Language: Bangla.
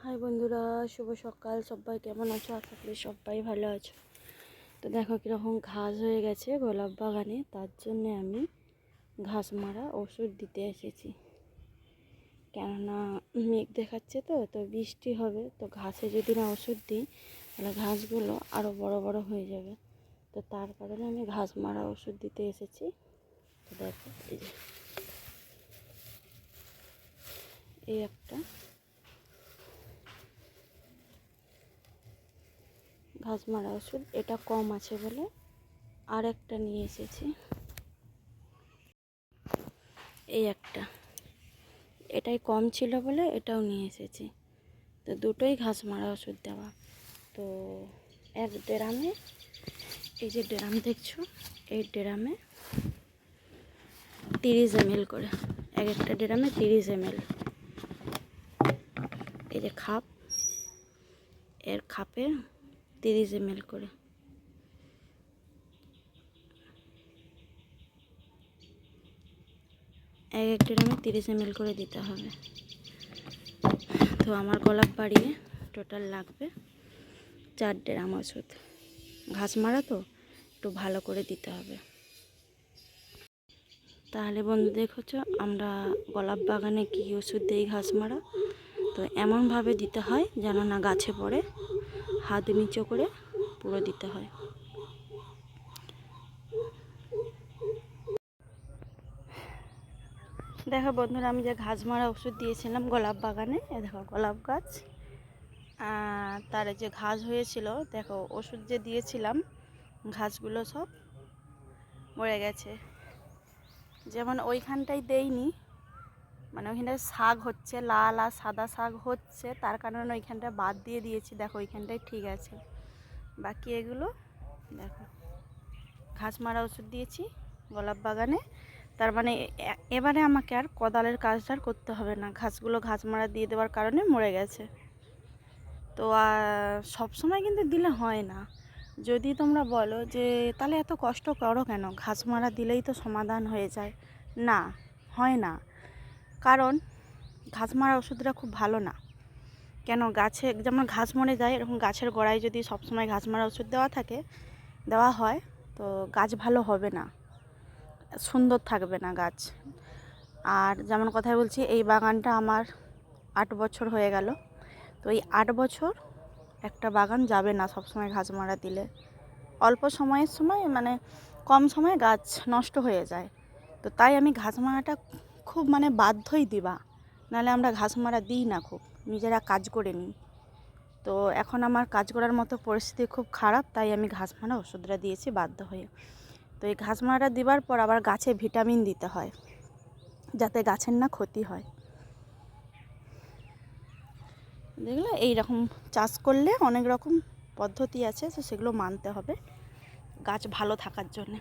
হাই বন্ধুরা, শুভ সকাল। সবাই কেমন আছো? আশা করি সবাই ভালো আছো। তো দেখো কীরকম ঘাস হয়ে গেছে গোলাপ বাগানে, তার জন্যে আমি ঘাস মারা ওষুধ দিতে এসেছি। কেননা মেঘ দেখাচ্ছে, তো বৃষ্টি হবে, তো ঘাসে যদি না ওষুধ দিই তাহলে ঘাসগুলো আরও বড় বড় হয়ে যাবে। তো তার কারণে আমি ঘাস মারা ওষুধ দিতে এসেছি। তো দেখো এই একটা ঘাস মারা ওষুধ, এটা কম আছে বলে আর একটা নিয়ে এসেছি। এই একটা, এটাই কম ছিল বলে এটাও নিয়ে এসেছি। তো দুটোই ঘাস মারা ওষুধ দেওয়া। তো এক ড্রামে, এই যে ড্রাম দেখছো, এই ড্রামে 30 ml করে, এক একটা ড্রামে 30 ml। এই যে খাপ, এর খাপে 30 ml করে। এক এক ড্রামে 30 ml করে দিতে হবে। তো আমার গোলাপ বাড়িয়ে টোটাল লাগবে 4 ড্রাম ওষুধ। ঘাস মারা তো একটু ভালো করে দিতে হবে। তাহলে বন্ধু দেখেছো আমরা গোলাপ বাগানে কী ওষুধ দিই ঘাস মারা। তো এমনভাবে দিতে হয় যেন না গাছে পড়ে, হাত নিচু করে পুরো দিতে হয়। দেখো বন্ধুরা, আমি যে ঘাস মারা ওষুধ দিয়েছিলাম গোলাপ বাগানে, এ দেখো গোলাপ গাছ, তার যে ঘাস হয়েছিল, দেখো ওষুধ যে দিয়েছিলাম ঘাসগুলো সব মরে গেছে। যেমন ওইখানটাই দেইনি, মানে ওইখানটায় শাক হচ্ছে, লাল আর সাদা শাক হচ্ছে, তার কারণে ওইখানটা বাদ দিয়ে দিয়েছি। দেখো ওইখানটায় ঠিক আছে, বাকি এগুলো দেখো ঘাস মারা ওষুধ দিয়েছি গোলাপ বাগানে। তার মানে এবারে আমাকে আর কোদালের কাজটা করতে হবে না, ঘাসগুলো ঘাস মারা দিয়ে দেওয়ার কারণে মরে গেছে। তো সব সময় কিন্তু দিলে হয় না। যদি তোমরা বলো যে তাহলে এত কষ্ট করো কেন, ঘাস মারা দিলেই তো সমাধান হয়ে যায়, না, হয় না। কারণ ঘাস মারা ওষুধটা খুব ভালো না। কেন, গাছে যেমন ঘাস মরে যায়, এরকম গাছের গোড়ায় যদি সবসময় ঘাস মারা ওষুধ দেওয়া হয় তো গাছ ভালো হবে না, সুন্দর থাকবে না গাছ। আর যেমন কথায় বলছি, এই বাগানটা আমার 8 বছর হয়ে গেল। তো এই 8 বছর একটা বাগান যাবে না সবসময় ঘাস মারা দিলে। অল্প সময় মানে কম সময় গাছ নষ্ট হয়ে যায়। তো তাই আমি ঘাস মারাটা খুব মানে বাধ্যই দিবা, নাহলে আমরা ঘাস মারা দিই না, খুব নিজেরা কাজ করে নিই। তো এখন আমার কাজ করার মতো পরিস্থিতি খুব খারাপ, তাই আমি ঘাস মারা ওষুধটা দিয়েছি বাধ্য হয়ে। তো এই ঘাস মারাটা দেওয়ার পর আবার গাছে ভিটামিন দিতে হয়, যাতে গাছের না ক্ষতি হয়। দেখলে এইরকম চাষ করলে অনেক রকম পদ্ধতি আছে, তো সেগুলো মানতে হবে গাছ ভালো থাকার জন্যে।